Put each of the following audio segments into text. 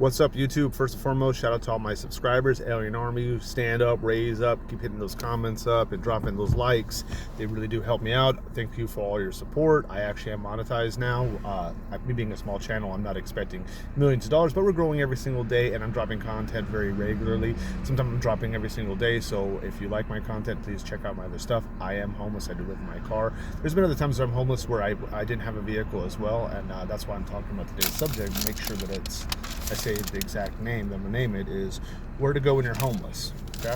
What's up, YouTube? First and foremost, shout out to all my subscribers. Alien Army, stand up, raise up, keep hitting those comments up and dropping those likes. They really do help me out. Thank you for all your support. I actually am monetized now. Me being a small channel, I'm not expecting millions of dollars, but we're growing every single day and I'm dropping content very regularly. Sometimes I'm dropping every single day, so if you like my content, please check out my other stuff. I am homeless. I do live in my car. There's been other times where I'm homeless where I didn't have a vehicle as well, and that's why I'm talking about today's subject. Make sure that I say the exact name, then I'm gonna name it, is where to go when you're homeless. Okay,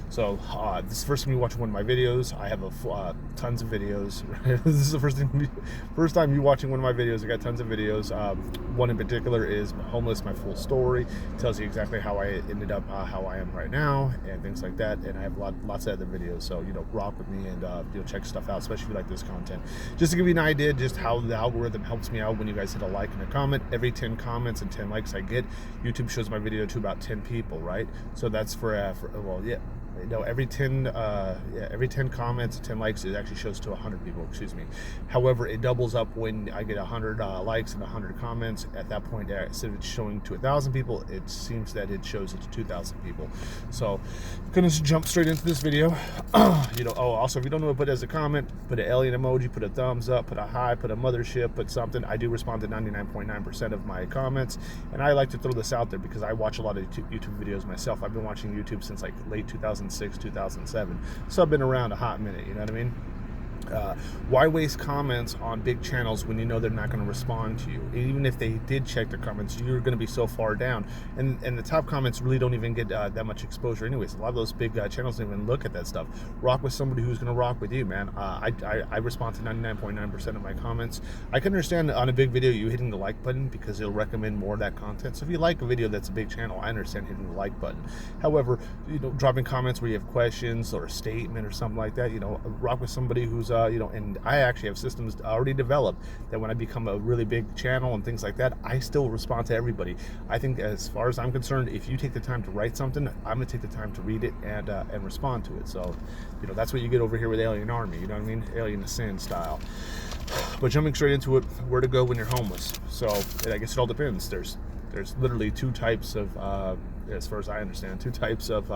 so this is the first time you watch one of my videos. I have tons of videos. This is the first time you watching one of my videos. I got tons of videos. One in particular is homeless, my full story. It tells you exactly how I ended up how I am right now and things like that. And I have lots of other videos. So rock with me and check stuff out, especially if you like this content. Just to give you an idea, just how the algorithm helps me out when you guys hit a like and a comment. Every 10 comments and 10 likes I get, YouTube shows my video to about 10 people, right? So that's every 10 comments, 10 likes, it actually shows to 100 people, excuse me. However, it doubles up when I get 100 likes and 100 comments. At that point, instead of it showing to 1,000 people, it seems that it shows it to 2,000 people. So I'm gonna jump straight into this video. Also, if you don't know what to put as a comment, put an alien emoji, put a thumbs up, put a hi, put a mothership, put something. I do respond to 99.9% of my comments, and I like to throw this out there because I watch a lot of YouTube videos myself. I've been watching YouTube since like late 2006, 2007, so I've been around a hot minute, you know what I mean? Why waste comments on big channels when you know they're not going to respond to you? Even if they did check their comments, you're going to be so far down, and the top comments really don't even get that much exposure anyways. A lot of those big channels don't even look at that stuff. Rock with somebody who's going to rock with you, man. I respond to 99.9% of my comments. I can understand on a big video you hitting the like button because it'll recommend more of that content. So if you like a video that's a big channel, I understand hitting the like button. However, dropping comments where you have questions or a statement or something like that, rock with somebody who's and I actually have systems already developed that when I become a really big channel and things like that, I still respond to everybody. I think, as far as I'm concerned, if you take the time to write something, I'm gonna take the time to read it and respond to it. So, that's what you get over here with Alien Army. You know what I mean? AlienAscend style. But jumping straight into it, where to go when you're homeless. So I guess it all depends. There's literally two types of, as far as I understand, two types of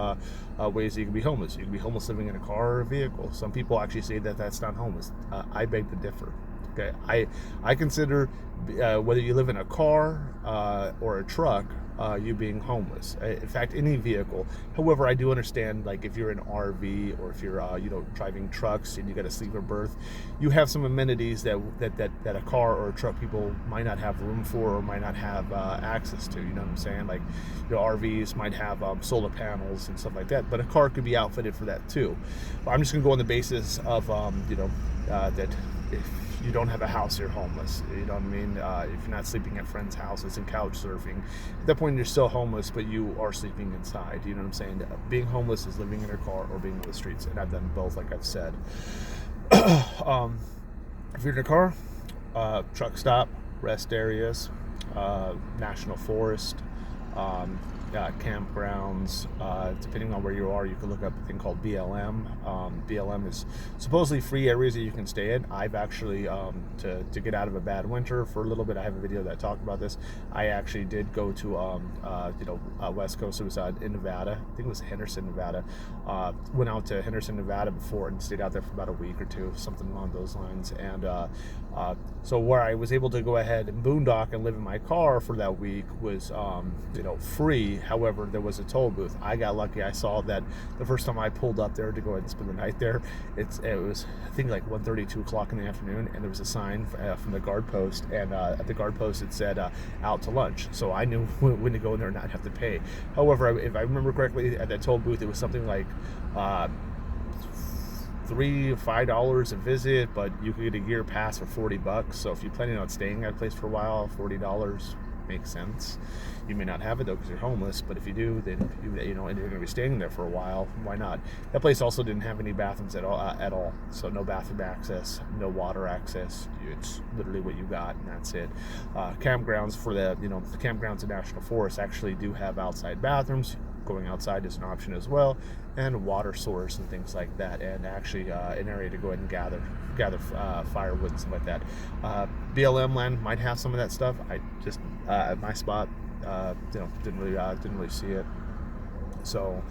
ways that you can be homeless. You can be homeless living in a car or a vehicle. Some people actually say that that's not homeless. I beg to differ. Okay, I consider whether you live in a car or a truck, you being homeless. In fact, any vehicle. However, I do understand, like if you're an RV or if you're driving trucks and you got a sleeper berth, you have some amenities that a car or a truck people might not have room for or might not have access to. You know what I'm saying? Like RVs might have solar panels and stuff like that, but a car could be outfitted for that too. But I'm just gonna go on the basis of that if you don't have a house, you're homeless. You know what I mean? If you're not sleeping at friends' houses and couch surfing, at that point you're still homeless, but you are sleeping inside. You know what I'm saying? Being homeless is living in a car or being on the streets, and I've done both, like I've said. If you're in a car, truck stop, rest areas, national forest, campgrounds, depending on where you are, you can look up a thing called BLM. BLM is supposedly free areas that you can stay in. I've actually, to get out of a bad winter for a little bit, I have a video that talked about this. I actually did go to, West Coast. It was in Nevada. I think it was Henderson, Nevada. Went out to Henderson, Nevada before and stayed out there for about a week or two, something along those lines. And so where I was able to go ahead and boondock and live in my car for that week was, free. However, there was a toll booth. I got lucky. I saw that the first time I pulled up there to go ahead and spend the night there, it was, I think, like 1:30, 2 o'clock in the afternoon, and there was a sign from the guard post, and at the guard post it said out to lunch. So I knew when to go in there and not have to pay. However, if I remember correctly, at that toll booth it was something like $3 to $5 a visit, but you could get a year pass for $40. So if you're planning on staying at a place for a while, $40 makes sense. You may not have it though because you're homeless, but if you do, then and you're going to be staying there for a while, why not? That place also didn't have any bathrooms at all. So no bathroom access, no water access. It's literally what you got, and that's it. Campgrounds for the campgrounds in national forests actually do have outside bathrooms. Going outside is an option as well, and water source and things like that, and actually an area to go ahead and gather firewood and stuff like that. BLM land might have some of that stuff. At my spot, didn't really see it. So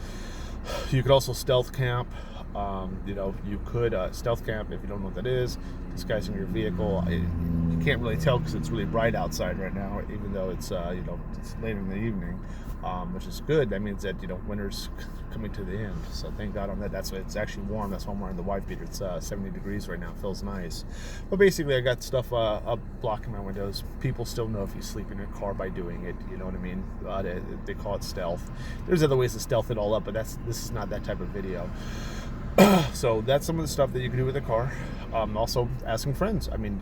you could also stealth camp. You could stealth camp if you don't know what that is. Disguising your vehicle. You can't really tell because it's really bright outside right now, even though it's it's late in the evening, which is good. That means that winter's coming to the end. So thank God on that. That's why it's actually warm. That's why I'm wearing the wife beater. It's 70 degrees right now. It feels nice. But basically, I got stuff up blocking my windows. People still know if you sleep in your car by doing it. You know what I mean? They call it stealth. There's other ways to stealth it all up, but this is not that type of video. So that's some of the stuff that you can do with a car. Also asking friends. I mean,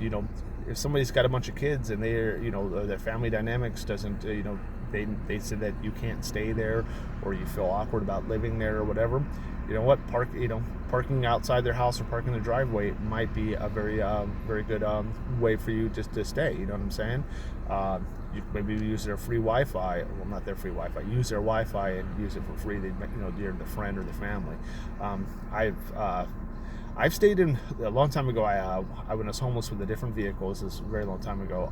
if somebody's got a bunch of kids and they're, their family dynamics doesn't, they said that you can't stay there, or you feel awkward about living there or whatever, parking outside their house or parking in the driveway might be a very good way for you just to stay. You know what I'm saying? You maybe use their free Wi-Fi. Well, not their free Wi-Fi. Use their Wi-Fi and use it for free. You're the friend or the family. I've stayed in a long time ago. I was homeless with a different vehicle. This is a very long time ago.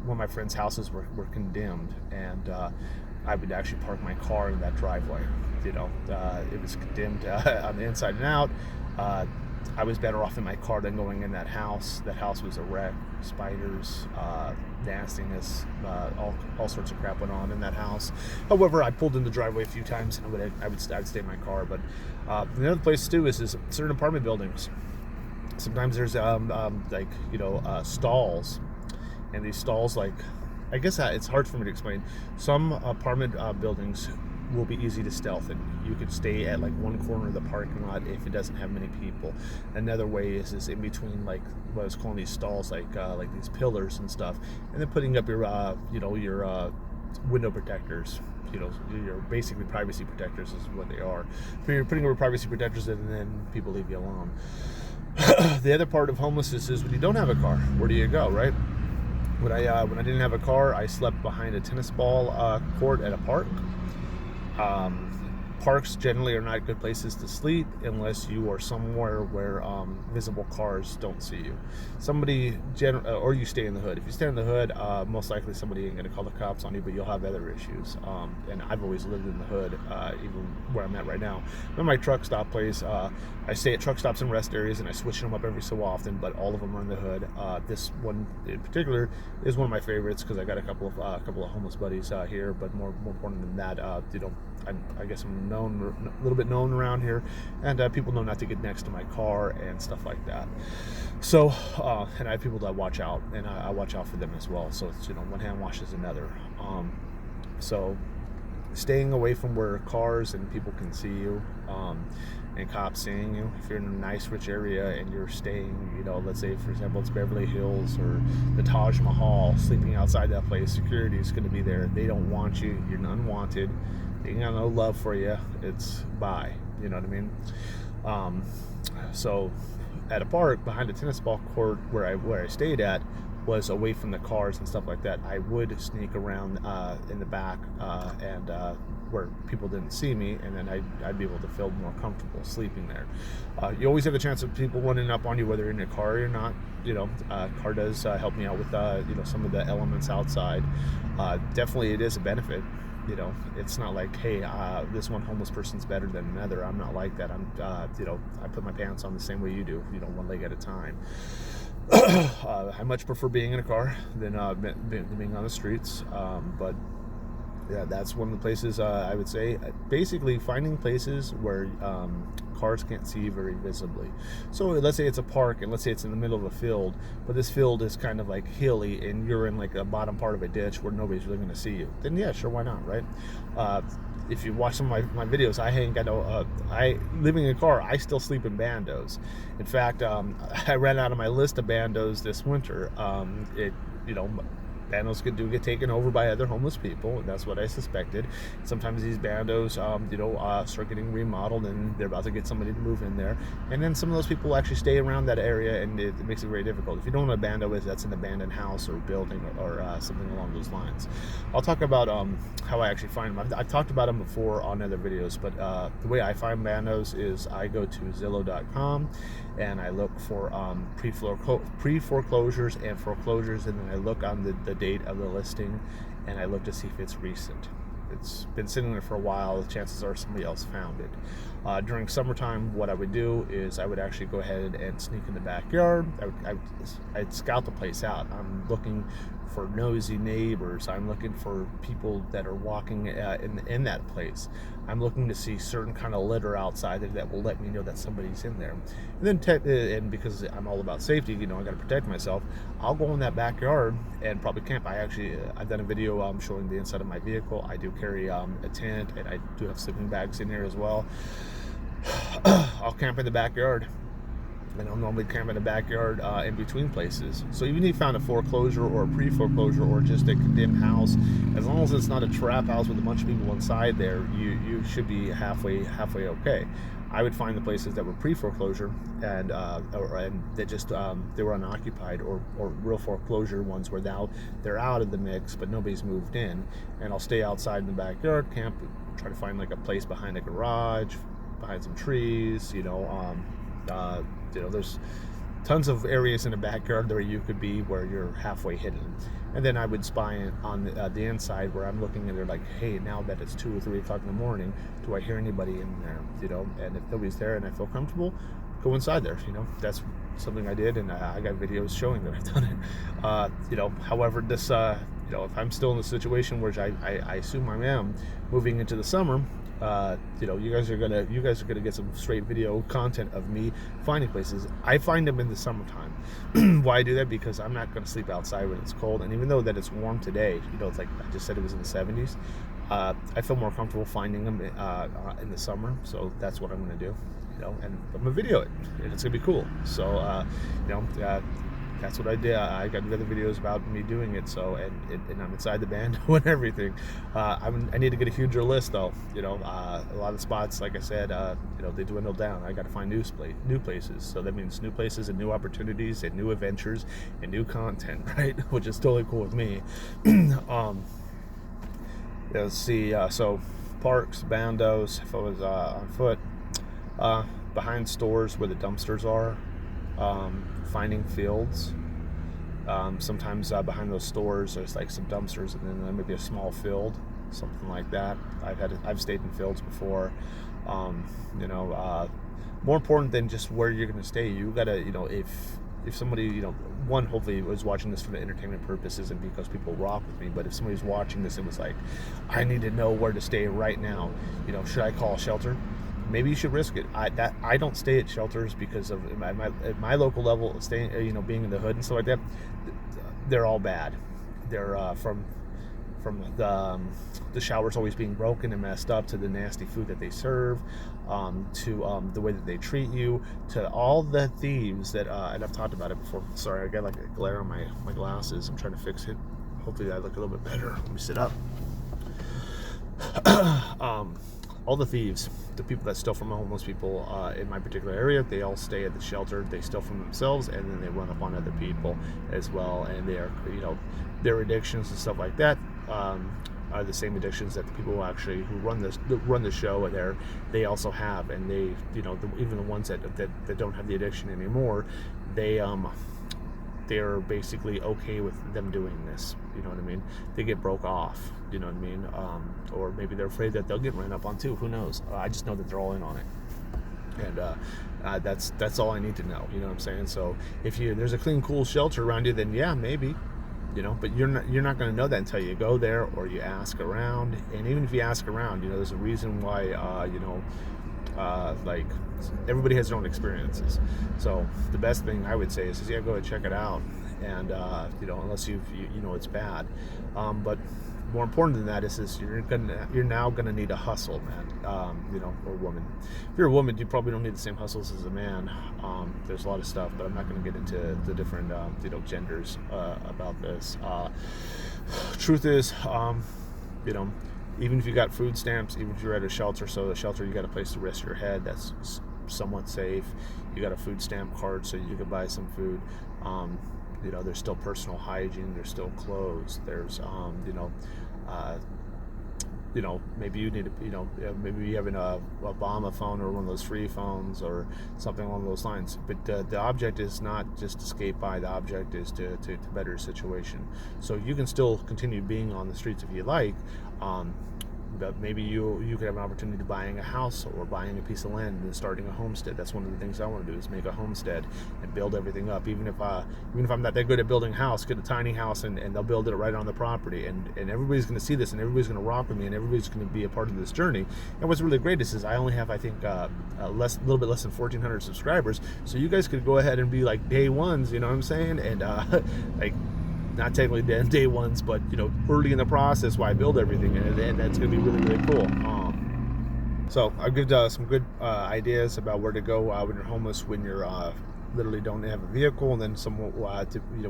One of my friends' houses were condemned, and I would actually park my car in that driveway. It was condemned on the inside and out. I was better off in my car than going in that house. That house was a wreck. Spiders, nastiness, all sorts of crap went on in that house. However, I pulled in the driveway a few times, and I'd stay in my car. But the other place too is certain apartment buildings. Sometimes there's stalls, and these stalls, I guess it's hard for me to explain. Some apartment buildings will be easy to stealth, and you could stay at one corner of the parking lot if it doesn't have many people. Another way is in between what I was calling these stalls, like these pillars and stuff, and then putting up your window protectors. Your basically privacy protectors is what they are. But you're putting over privacy protectors, and then people leave you alone. The other part of homelessness is when you don't have a car, where do you go, right? When I didn't have a car, I slept behind a tennis ball court at a park. Parks generally are not good places to sleep unless you are somewhere where visible cars don't see you. Or you stay in the hood. If you stay in the hood, most likely somebody ain't going to call the cops on you, but you'll have other issues. And I've always lived in the hood, even where I'm at right now. When my truck stop place, I stay at truck stops and rest areas, and I switch them up every so often, but all of them are in the hood. This one in particular is one of my favorites because I got a couple of homeless buddies here, but more important than that, I guess I'm a little bit known around here, and people know not to get next to my car and stuff like that. So, and I have people that watch out, and I watch out for them as well. So it's one hand washes another. So staying away from where cars and people can see you, and cops seeing you. If you're in a nice, rich area and you're staying, let's say, for example, it's Beverly Hills or the Taj Mahal, sleeping outside that place, security is going to be there. They don't want you. You're unwanted. They got no love for you. It's bye. You know what I mean? So at a park behind a tennis ball court where I stayed at was away from the cars and stuff like that. I would sneak around in the back and where people didn't see me, and then I'd be able to feel more comfortable sleeping there. You always have the chance of people running up on you, whether you're in a car or not. Car does help me out with some of the elements outside. Definitely, it is a benefit. It's not like, hey, this one homeless person's better than another. I'm not like that. I put my pants on the same way you do, one leg at a time. I much prefer being in a car than being on the streets. But yeah, that's one of the places I would say. Basically, finding places where cars can't see you very visibly. So let's say it's a park, and let's say it's in the middle of a field, but this field is kind of hilly, and you're in a bottom part of a ditch where nobody's really going to see you. Then yeah, sure, why not, right? If you watch some of my videos, living in a car, I still sleep in bandos. In fact, I ran out of my list of bandos this winter. Bandos do get taken over by other homeless people, and that's what I suspected. Sometimes these bandos, start getting remodeled, and they're about to get somebody to move in there. And then some of those people actually stay around that area, and it makes it very difficult. If you don't know what a bando is, that's an abandoned house or building or something along those lines. I'll talk about how I actually find them. I've talked about them before on other videos, but the way I find bandos is I go to Zillow.com, and I look for pre-foreclosures and foreclosures, and then I look on the date of the listing, and I look to see if it's recent. It's been sitting there for a while. The chances are somebody else found it. During summertime, what I would do is I would actually go ahead and sneak in the backyard. I'd scout the place out. I'm looking for nosy neighbors. I'm looking for people that are walking in that place. I'm looking to see certain kind of litter outside that will let me know that somebody's in there. And then, and because I'm all about safety, I got to protect myself. I'll go in that backyard and probably camp. I've done a video showing the inside of my vehicle. I do carry a tent, and I do have sleeping bags in here as well. I'll camp in the backyard, and I'll normally camp in the backyard in between places. So even if you found a foreclosure or a pre-foreclosure or just a condemned house, as long as it's not a trap house with a bunch of people inside there, you should be halfway okay. I would find the places that were pre-foreclosure and they just they were unoccupied, or real foreclosure ones where now they're out of the mix but nobody's moved in, and I'll stay outside in the backyard, camp, try to find like a place behind a garage, behind some trees. There's tons of areas in the backyard where you could be where you're halfway hidden. And then I would spy on the inside where I'm looking and they're like, hey, now that it's 2 or 3 o'clock in the morning, do I hear anybody in there? And if nobody's there and I feel comfortable, go inside there. That's something I did, and I got videos showing that I've done it. However, this if I'm still in the situation where I assume I am moving into the summer, you guys are gonna get some straight video content of me finding places. I find them in the summertime. Why I do that? Because I'm not gonna sleep outside when it's cold, and even though that it's warm today, it's like I just said, it was in the 70s. I feel more comfortable finding them in the summer, so that's what I'm gonna do. And I'm gonna video it, and it's gonna be cool. So that's what I did. I got other videos about me doing it. So and I'm inside the band doing everything. I need to get a huger list though. A lot of spots, like I said, they dwindle down. I got to find new places. So that means new places and new opportunities and new adventures and new content, right? Which is totally cool with me. Let's see. So parks, bandos. If I was on foot, behind stores where the dumpsters are. Finding fields. Sometimes behind those stores there's like some dumpsters, and then there may be a small field, something like that. I've stayed in fields before. More important than just where you're going to stay, you gotta, if somebody, one, hopefully was watching this for the entertainment purposes and because people rock with me, but if somebody's watching this and was like, I need to know where to stay right now, should I call a shelter? Maybe you should risk it. I don't stay at shelters because of at my local level, staying, being in the hood and stuff like that. They're all bad. They're from the showers always being broken and messed up, to the nasty food that they serve, to the way that they treat you, to all the thieves that and I've talked about it before. Sorry, I got like a glare on my glasses. I'm trying to fix it. Hopefully I look a little bit better. Let me sit up. All the thieves, the people that steal from the homeless people in my particular area, they all stay at the shelter. They steal from themselves, and then they run up on other people as well. And they are, their addictions and stuff like that are the same addictions that the people who run the show there, they also have. And they, even the ones that don't have the addiction anymore, they're basically okay with them doing this. You know what I mean? They get broke off. You know what I mean? Or maybe they're afraid that they'll get ran up on too. Who knows? I just know that they're all in on it. And that's all I need to know. You know what I'm saying? So if there's a clean, cool shelter around you, then yeah, maybe. But you're not going to know that until you go there or you ask around. And even if you ask around, there's a reason why like everybody has their own experiences. So the best thing I would say is yeah, go ahead, check it out. And unless you know it's bad. But more important than that is you're now gonna need a hustle, man. Or woman. If you're a woman, you probably don't need the same hustles as a man. There's a lot of stuff, but I'm not gonna get into the different genders about this. Truth is, even if you got food stamps, even if you're at a shelter, so the shelter, you got a place to rest your head that's somewhat safe. You got a food stamp card so you can buy some food. There's still personal hygiene. There's still clothes. There's maybe you need to, maybe you have a Obama phone or one of those free phones or something along those lines. But the object is not just to skate by. The object is to better your situation. So you can still continue being on the streets if you like. But maybe you could have an opportunity to buying a house or buying a piece of land and starting a homestead. That's one of the things I want to do, is make a homestead and build everything up. Even if I'm not that good at building a house, get a tiny house and they'll build it right on the property. And everybody's going to see this, and everybody's going to rock with me, and everybody's going to be a part of this journey. And what's really great is I only have, I think, a little bit less than 1,400 subscribers. So you guys could go ahead and be like day ones, you know what I'm saying? And like, not technically day ones, but early in the process while I build everything, and that's going to be really, really cool. So I'll give some good ideas about where to go when you're homeless, when you're literally don't have a vehicle, and then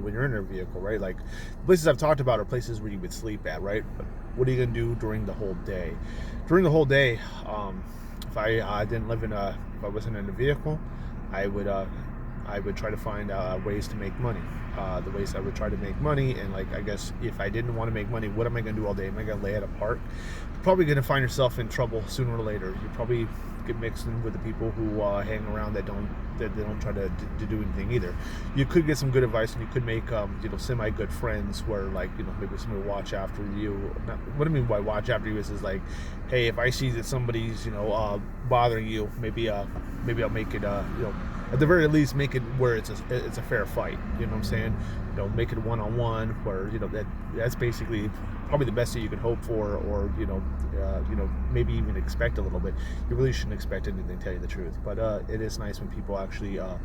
when you're in a vehicle, right? Like, the places I've talked about are places where you would sleep at, right? But what are you going to do during the whole day? During the whole day, if I didn't live if I wasn't in a vehicle, I would try to find ways to make money. The ways I would try to make money, and like, I guess if I didn't want to make money, what am I going to do all day? Am I going to lay at a park? You're probably going to find yourself in trouble sooner or later. You probably get mixed in with the people who hang around that don't try to do anything either. You could get some good advice, and you could make semi good friends where, like, maybe somebody will watch after you. What I mean by watch after you is like, hey, if I see that somebody's bothering you, maybe I'll make it at the very least, make it where it's a fair fight. You know what I'm saying? Make it one-on-one, where that's basically probably the best that you can hope for, or maybe even expect a little bit. You really shouldn't expect anything, to tell you the truth. But it is nice when people actually are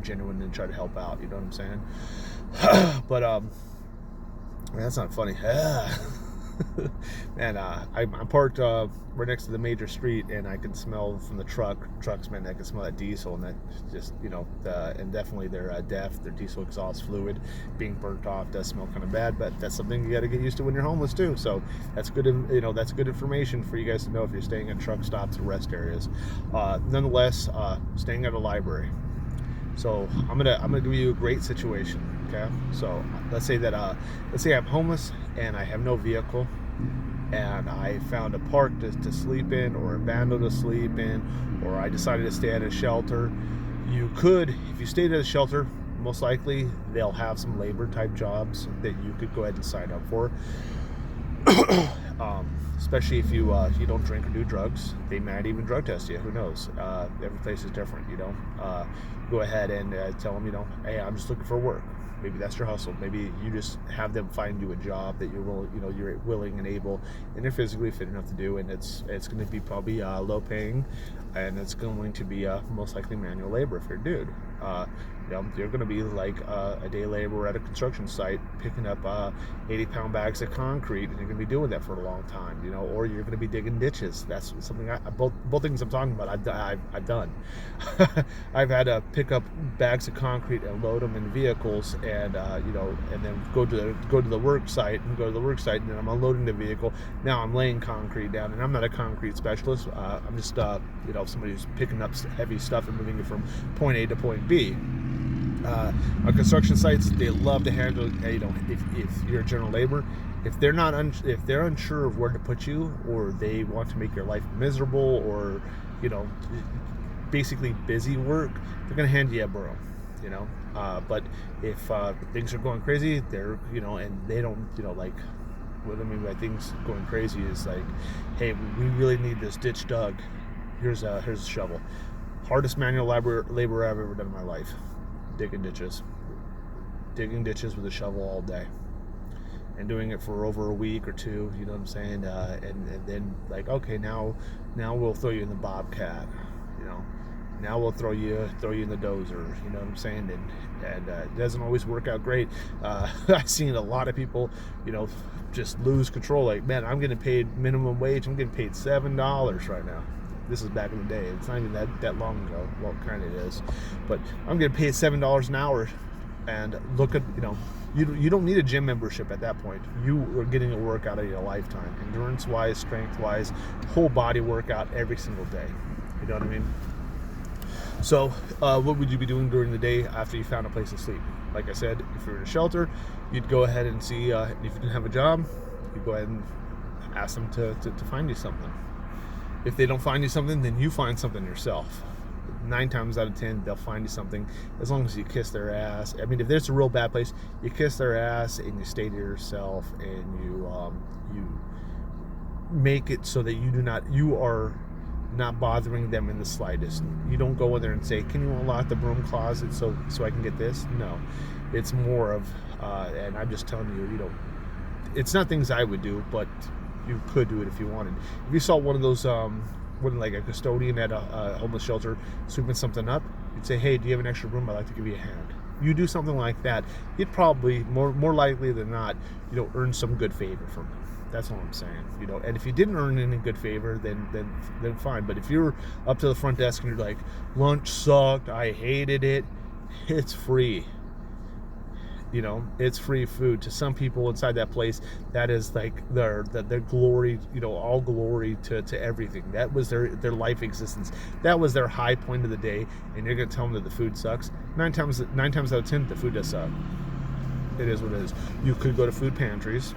genuine and try to help out. You know what I'm saying? But that's not funny. Man, I'm parked right next to the major street, and I can smell from the trucks, man. I can smell that diesel, and that just, and definitely their their diesel exhaust fluid being burnt off does smell kind of bad. But that's something you got to get used to when you're homeless too. So that's good, that's good information for you guys to know if you're staying at truck stops or rest areas. Nonetheless, staying at a library. So I'm gonna give you a great situation. Okay, so let's say I'm homeless and I have no vehicle, and I found a park to sleep in, or a bando to sleep in, or I decided to stay at a shelter. You could, if you stayed at a shelter, most likely they'll have some labor type jobs that you could go ahead and sign up for. Especially if you don't drink or do drugs. They might even drug test you. Who knows? Every place is different. Go ahead and tell them, hey, I'm just looking for work. Maybe that's your hustle. Maybe you just have them find you a job that you're willing and able, and you're physically fit enough to do, and it's going to be probably low paying, and it's going to be most likely manual labor if you're a dude. You're going to be like a day laborer at a construction site, picking up 80-pound bags of concrete, and you're going to be doing that for a long time, or you're going to be digging ditches. That's something both things I'm talking about, I've done. I've had to pick up bags of concrete and load them in vehicles, and and then go to the work site, and then I'm unloading the vehicle. Now I'm laying concrete down, and I'm not a concrete specialist. I'm just somebody who's picking up heavy stuff and moving it from point A to point B. On construction sites, they love to handle. If you're a general laborer, if they're unsure of where to put you, or they want to make your life miserable, or basically busy work, they're gonna hand you a broom. But if things are going crazy, they're and they don't like. What I mean by things going crazy is like, hey, we really need this ditch dug. Here's a shovel. Hardest manual labor I've ever done in my life. Digging ditches with a shovel all day, and doing it for over a week or two. You know what I'm saying? And then, like, okay, now we'll throw you in the bobcat. Now we'll throw you in the dozer. You know what I'm saying? And it doesn't always work out great. I've seen a lot of people, just lose control. Like, man, I'm getting paid minimum wage. I'm getting paid $7 right now. This is back in the day. It's not even that long ago. Well, it kind of is. But I'm getting paid $7 an hour. And look at, you don't need a gym membership at that point. You are getting a workout of your lifetime. Endurance-wise, strength-wise, whole body workout every single day. You know what I mean? So what would you be doing during the day after you found a place to sleep? Like I said, if you're in a shelter, you'd go ahead and see if you didn't have a job, you'd go ahead and ask them to find you something. If they don't find you something, then you find something yourself. 9 times out of 10, they'll find you something, as long as you kiss their ass. I mean, if there's a real bad place, you kiss their ass and you stay to yourself, and you make it so that you are not bothering them in the slightest. You don't go in there and say, can you unlock the broom closet so I can get this? No, it's more of, and I'm just telling you, it's not things I would do, but you could do it if you wanted. If you saw one of those, like a custodian at a homeless shelter sweeping something up, you'd say, hey, do you have an extra broom? I'd like to give you a hand. You do something like that, you'd probably, more likely than not, earn some good favor from them. That's all I'm saying. And if you didn't earn any good favor, then fine. But if you're up to the front desk and you're like, lunch sucked, I hated it, it's free. It's free food. To some people inside that place, that is like their glory, all glory to everything. That was their life existence. That was their high point of the day, and you're gonna tell them that the food sucks. 9 times out of 10, the food does suck. It is what it is. You could go to food pantries,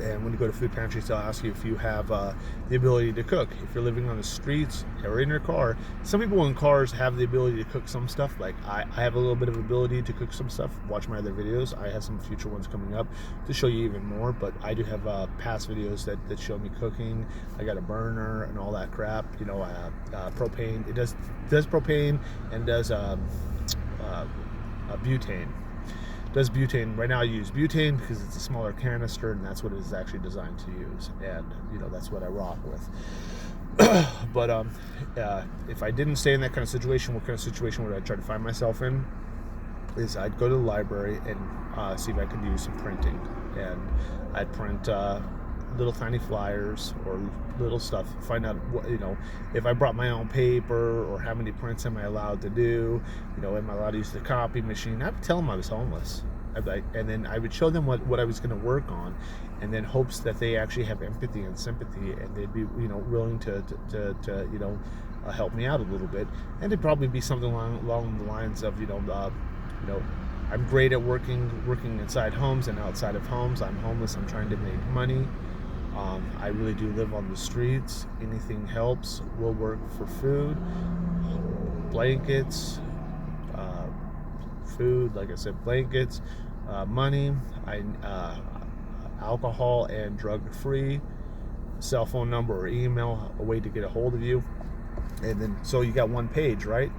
and when you go to food pantries, they'll ask you if you have the ability to cook. If you're living on the streets or in your car, some people in cars have the ability to cook some stuff. Like I have a little bit of ability to cook some stuff. Watch my other videos. I have some future ones coming up to show you even more, but I do have past videos that show me cooking. I got a burner and all that crap. Propane. It does propane and does butane. Does butane. Right now I use butane because it's a smaller canister, and that's what it is actually designed to use, and that's what I rock with. But if I didn't stay in that kind of situation, what kind of situation would I try to find myself in? Is I'd go to the library and see if I could do some printing, and I'd print little tiny flyers or little stuff, find out what, if I brought my own paper, or how many prints am I allowed to do, am I allowed to use the copy machine. I would tell them I was homeless, and then I would show them what I was going to work on, and then hopes that they actually have empathy and sympathy, and they'd be willing to help me out a little bit. And it'd probably be something along the lines of I'm great at working inside homes and outside of homes. I'm homeless, I'm trying to make money. I really do live on the streets. Anything helps. We'll work for food, blankets, food, like I said, blankets, money, alcohol and drug free, cell phone number or email, a way to get a hold of you. And then, so you got one page, right?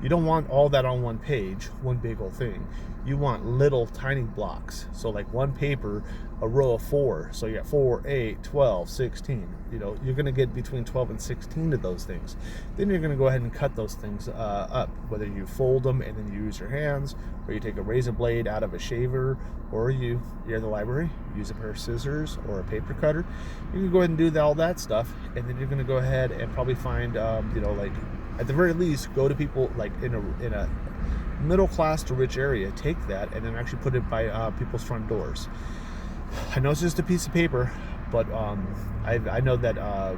You don't want all that on one page, one big old thing. You want little tiny blocks. So like one paper, a row of 4. So you got 4, 8, 12, 16. You're gonna get between 12 and 16 of those things. Then you're gonna go ahead and cut those things up, whether you fold them and then you use your hands, or you take a razor blade out of a shaver, or you're in the library, use a pair of scissors or a paper cutter. You can go ahead and do all that stuff, and then you're gonna go ahead and probably find, like, at the very least, go to people like in a middle class to rich area, take that and then actually put it by people's front doors. I know it's just a piece of paper, but I know that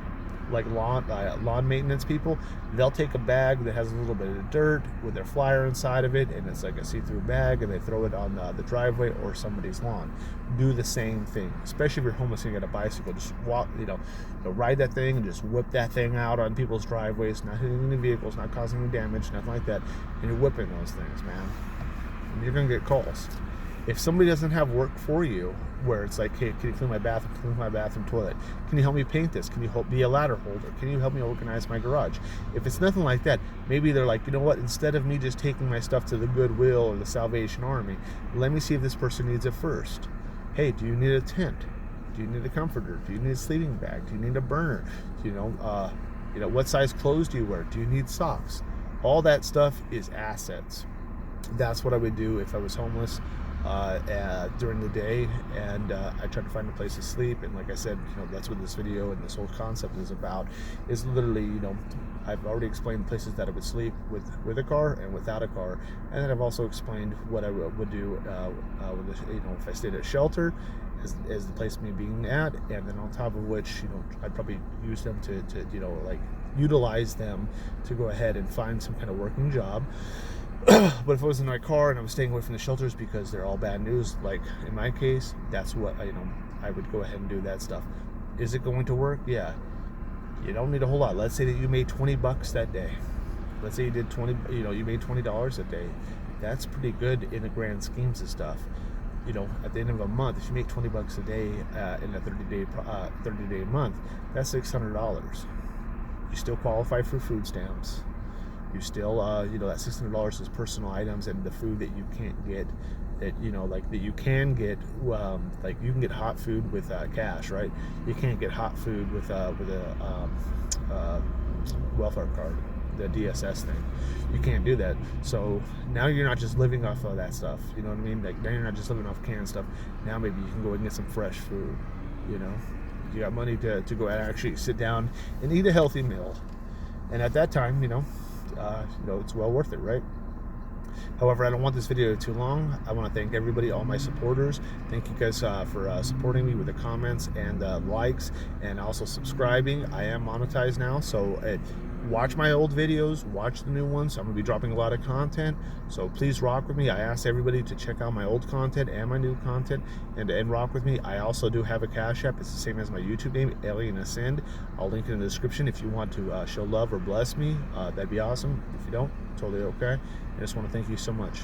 like lawn maintenance people, they'll take a bag that has a little bit of dirt with their flyer inside of it, and it's like a see-through bag, and they throw it on the driveway or somebody's lawn. Do the same thing, especially if you're homeless and you got a bicycle. Just walk, ride that thing and just whip that thing out on people's driveways, not hitting any vehicles, not causing any damage, nothing like that. And you're whipping those things, man. And you're gonna get calls. If somebody doesn't have work for you, where it's like, hey, can you clean my bathroom toilet? Can you help me paint this? Can you help be a ladder holder? Can you help me organize my garage? If it's nothing like that, maybe they're like, you know what, instead of me just taking my stuff to the Goodwill or the Salvation Army, let me see if this person needs it first. Hey, do you need a tent? Do you need a comforter? Do you need a sleeping bag? Do you need a burner? Do you know, what size clothes do you wear? Do you need socks? All that stuff is assets. That's what I would do if I was homeless during the day, and I tried to find a place to sleep. And like I said, that's what this video and this whole concept is about, is literally, I've already explained places that I would sleep with a car and without a car, and then I've also explained what I would do if I stayed at a shelter as the place me being at, and then on top of which, I'd probably use them to utilize them to go ahead and find some kind of working job. But if I was in my car and I was staying away from the shelters because they're all bad news, like in my case, that's what I would go ahead and do that stuff. Is it going to work? Yeah. You don't need a whole lot. Let's say that you made 20 bucks that day. Let's say you did 20, you made $20 a day. That's pretty good in the grand schemes of stuff. At the end of a month, if you make 20 bucks a day in a 30-day month, that's $600. You still qualify for food stamps. You still, that $600 is personal items and the food that you can't get. That you can get, like you can get hot food with cash, right? You can't get hot food with a welfare card, the DSS thing. You can't do that. So now you're not just living off of that stuff. You know what I mean? Like now you're not just living off canned stuff. Now maybe you can go and get some fresh food. You got money to go and actually sit down and eat a healthy meal. And at that time, it's well worth it, right? However, I don't want this video too long. I want to thank everybody, all my supporters. Thank you guys for supporting me with the comments and likes, and also subscribing. I am monetized now, so watch my old videos, watch the new ones. I'm going to be dropping a lot of content, so please rock with me. I asked everybody to check out my old content and my new content and rock with me. I also do have a Cash App. It's the same as my YouTube name, AlienAscend. I'll link it in the description if you want to show love or bless me. That'd be awesome. If you don't, totally okay. I just want to thank you so much.